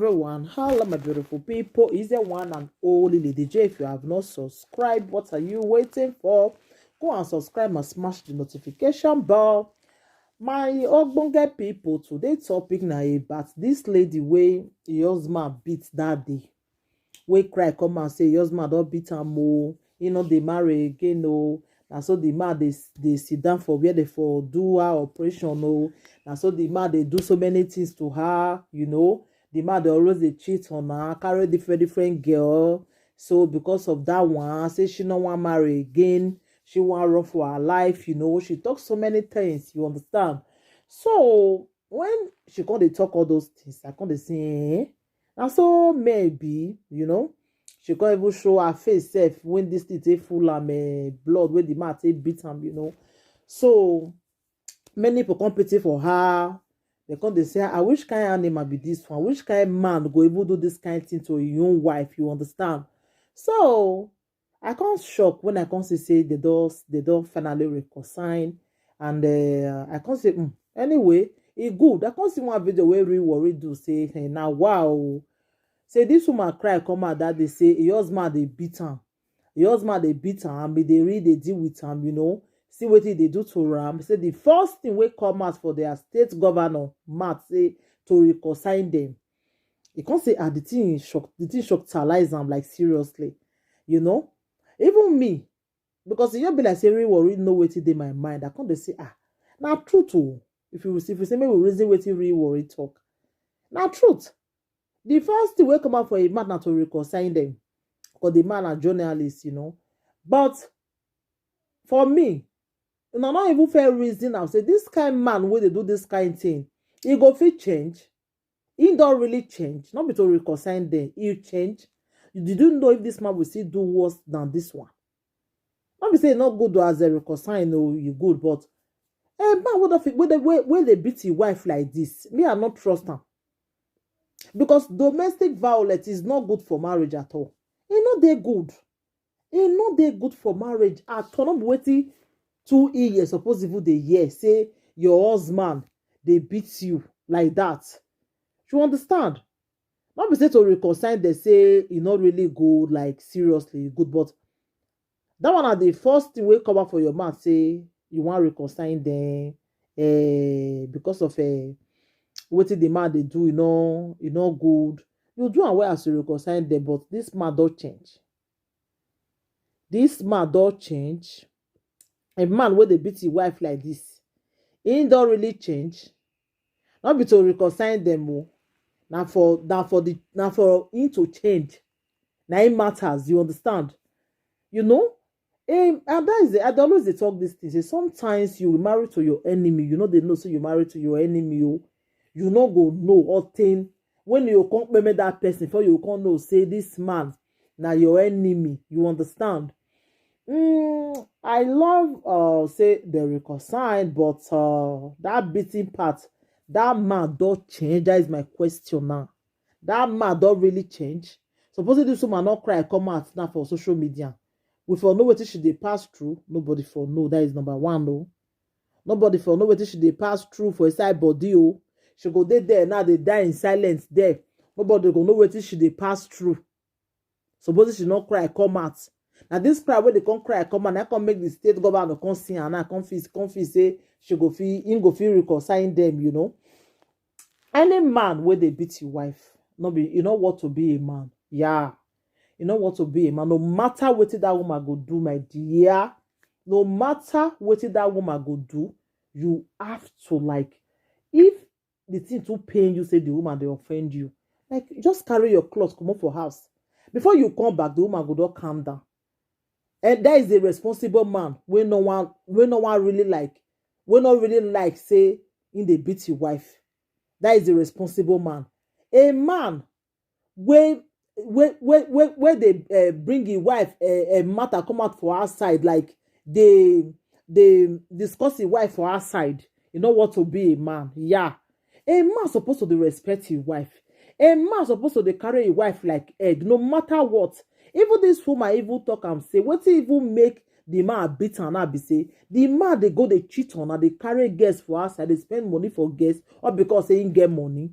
everyone. Hello, my beautiful people. Is the one and only Lady J. If you have not subscribed, what are you waiting for? Go and subscribe and smash the notification bell. My ogbonge people, today topic na about this lady wey her husband beat that day. Wey cry come and say her husband don beat am o. He no dey marry again o. Na so the man dey sit down for where they for do her operation o. Na so the man dey do so many things to her, The man dey always dey cheat on her, carry different girl. So because of that one, say she no wan marry again, she wan run for her life, She talk so many things, you understand? So when she come dey talk all those things, I come dey say, na so maybe, she can't even show her face sef when this thing take full am blood wey the man take beat am. So many people come pity for her. They come dey say, I which kind animal be this one? Which kind man go even do this kind thing to your own wife? You understand? So I can't shock when I come say they don't finally reconcile, and I can't say anyway. E good. I can't see one video where we worry do say, hey, now wow. Say this woman cry come out that they say her husband dey beat am. Her husband dey beat am, and they really dey deal with am, See wetin they do to am. Say the first thing wey come out for their state governor Matt say to reconcile them. He can't say the thing shockalize am like seriously, Even me, because you be like say we worry know wetin dey my mind. I can't say na truth o. If you say maybe we reason wetin we worry talk, na truth. The first thing wey come out for a man na to reconcile them, because the man a journalist, But for me, not even fair reason now. Say this kind man wey dey do this kind thing, he go fit change. He don't really change. Not be to reconcile them. He change. You don't know if this man will still do worse than this one. Not be say not good as a reconcile, no, you good, but a man when they beat his wife like this, me I not trust him. Because domestic violence is not good for marriage at all. It's not they good. It's not they good for marriage at all. Not waiting 2 years, suppose even the year, say your husband, they beat you like that. You understand? Not be say to reconcile, they say it's not really good, like seriously good, but that one are the first thing wey come out for your mouth, say you want reconcile them because of wetin the man they do, good. You do aware as you reconcile them, but this man don't change. This man don't change. A man wey dey beat his wife like this, he don't really change. Not be to reconcile them o. Now for him to change. Now it matters. You understand? And that is I always they talk this thing. Say sometimes you marry to your enemy. They know so you marry to your enemy. You no go know all thing when you can't remember that person before you can't know say this man now your enemy. You understand? I love say the reconcile, but that beating part, that man don't change. That is my question now. That man don't really change. Supposedly this woman not cry come out now for social media. We for know what she dey pass through. Nobody for know. That is number one. No. Nobody for know what she dey pass through for a side body. Oh. She go there now. They die in silence there. Nobody go know what she dey pass through. Supposedly she not cry come out. Now this cry when they come cry come out, I can make the state governor come see and I come feel say she go feel in go feel reconcile them. Any man where they beat your wife, no be you know what to be a man. Yeah. You know what to be a man. No matter what that woman go do, my dear. No matter what that woman go do, you have to if the thing too pain you, say the woman they offend you, just carry your clothes, come up for house. Before you come back, the woman go don't calm down. And that is a responsible man. We no one really like say in the beat your wife. That is a responsible man. A man when they bring his wife a matter come out for our side, like they discuss his wife for our side. You know what to be a man. Yeah. A man supposed to respect his wife. A man supposed to carry his wife like egg, no matter what. Even this woman even talk and say, what even make the man beat her now be say, the man they go they cheat on her, they carry guests for us, they spend money for guests, or because they ain't get money.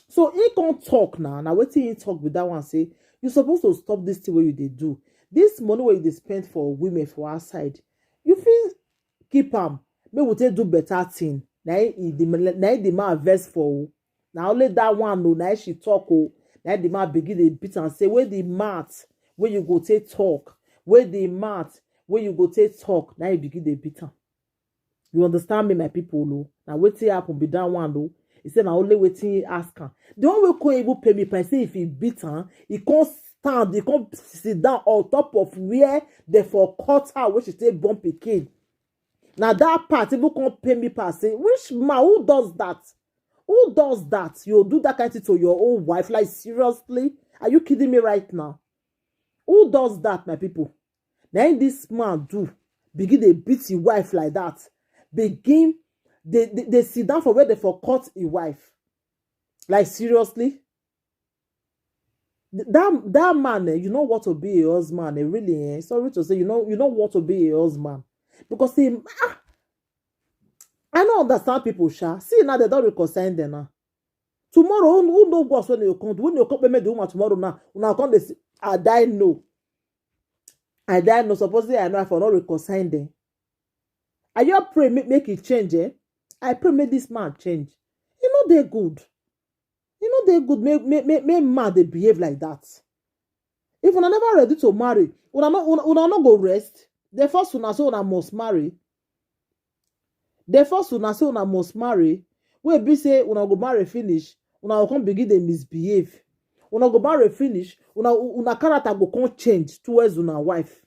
So he can't talk now. Now wetin he talk with that one say you supposed to stop this thing wey you dey do. This money wey you dey spend for women for outside, you fit keep am. Make we take do better thing. Na the man vex for o. Na only that one o. Na she talk o. Na the man begin dey beat am say wey the mouth wey you go take talk, wey the mouth wey you go take talk. Na he begin dey beat am. You understand me, my people o? Na wetin happen be that one o. He say na only wetin he ask am. The one wey come even pay me price say if he beat am, he come stand, he come sit down on top of where they for cut her wey she take born pikin. Na that part even come pay me pass say which man who does that? Who does that? You do that kind of thing to your own wife? Like seriously? Are you kidding me right now? Who does that, my people? Now this man do begin dey beat his wife like that. Begin they sit down for where they for cut his wife. Like seriously? That man, you know what to be a husband, really, sorry to say, you know what to be a husband. Because I don't understand people, sha. See now they don't reconcile them now. Tomorrow, who know what's when you come? When you come payment the woman tomorrow now, una come they I die no. I die no. Supposedly I know if I not reconcile them. I just pray make it change, eh? I pray make this man change. You know they're good. You know they're good. Make man they behave like that. If una never ready to marry, una not go rest. The first una say una must marry. The first una say una must marry. Wey be say una go marry finish, una go come begin dey misbehave. Una go marry finish, una character go come change towards una wife.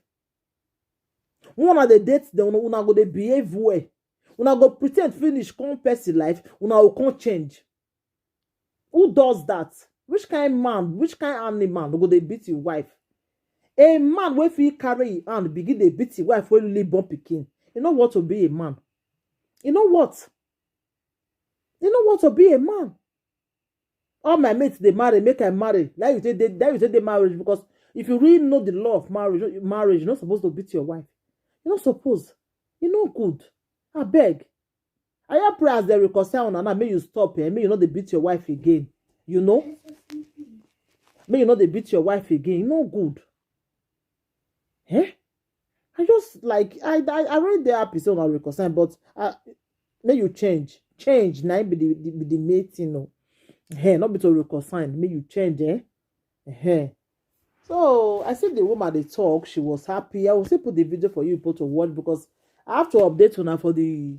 Una dey date dem, una go dey behave well. Una go pretend finish come person life, una go come change. Who does that? Which kind man, which kind animal go dey beat your wife? A man wey fit carry him hand begin dey beat his wife wey really born pikin. You know what to be a man? You know what? You know what to be a man? All my mates they marry, make I marry. Like you say they marriage, because if you really know the law of marriage, you're not supposed to beat your wife. You're not supposed. You're not good. I beg. I pray as they reconcile and may you stop here. May you not they beat your wife again. You know? May you not they beat your wife again. You're not good. Eh? I just like I read the episode on reconcile, but may you change. Change now be the mate, you know. Hey, not be to reconcile. May you change, eh? Hey. So I see the woman they talk. She was happy. I will still put the video for you people to watch because I have to update her now for the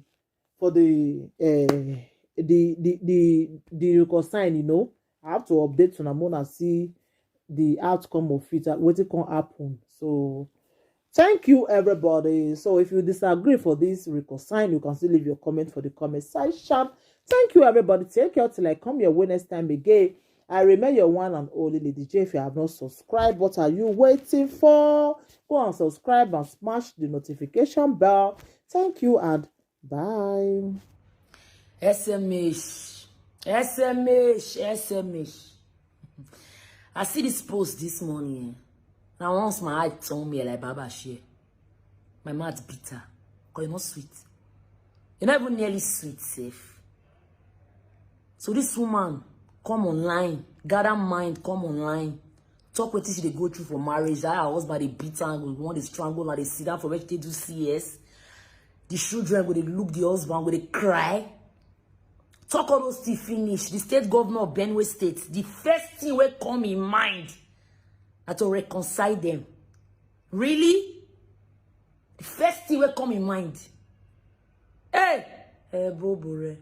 reconcile. You know, I have to update her now and see the outcome of it. What it can happen. So thank you everybody. So if you disagree for this reconcile, you can still leave your comment for the comment section. Thank you everybody. Take care till I come your way next time again. I remain your one and only Lady J. If you have not subscribed, what are you waiting for? Go and subscribe and smash the notification bell. Thank you and bye. SMH. I see this post this morning. Now once my eye told me like Baba share. My mouth bitter. Because you're not sweet. You're not even nearly sweet, safe. So this woman come online, gather mind, come online, talk with she they go through for marriage. That her husband they beat her, want to strangle her, they sit down for where they do CS. The children go they look the husband, go they cry. Talk all those things finish. The state governor of Benue State, the first thing will come in mind are to reconcile them. Really? The first thing will come in mind. Hey, bro.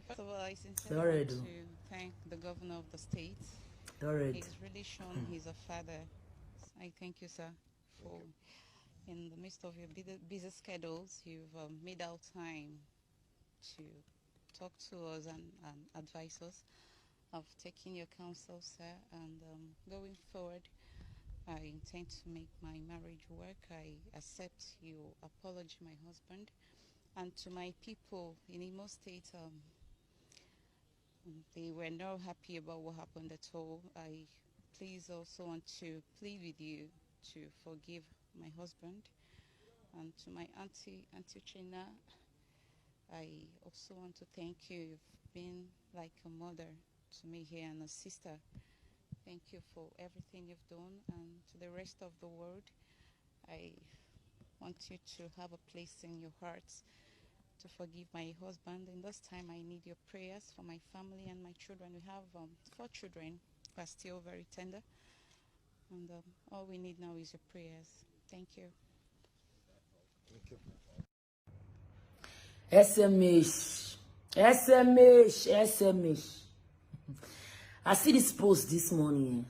First of all, I sincerely want to thank the governor of the state. He's really shown he's a father. I thank you, sir, for in the midst of your busy schedules, you've made out time to talk to us and advise us. I've taken your counsel, sir, and going forward, I intend to make my marriage work. I accept your apology, my husband, and to my people in Imo State. They were not happy about what happened at all. I please also want to plead with you to forgive my husband. And to my auntie China, I also want to thank you. You've been like a mother to me here and a sister. Thank you for everything you've done, and to the rest of the world, I want you to have a place in your hearts to forgive my husband. In this time, I need your prayers for my family and my children. We have 4 children who are still very tender, and all we need now is your prayers. Thank you. SMH. SMH. SMH. I see this post this morning.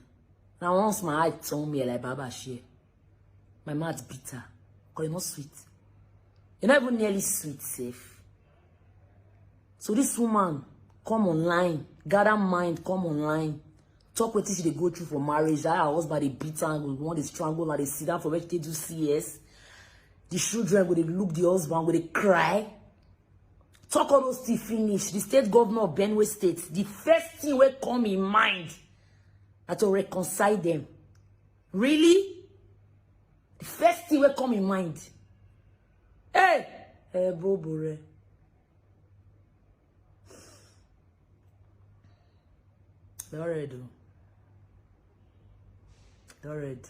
Now once my eye told me like Baba share. My mouth bitter. Because you're not sweet. You're not even nearly sweet, safe. So this woman come online, gather mind, come online, talk with she they go through for marriage. That her husband they beat her, we want to strangle, and they sit down for where they do CS. The children go they look the husband, go they cry. Talk all those things finish. The state governor of Benue State, the first thing will come in mind are to reconcile them. Really? The first thing will come in mind. Hey! Hey, bro. They're red.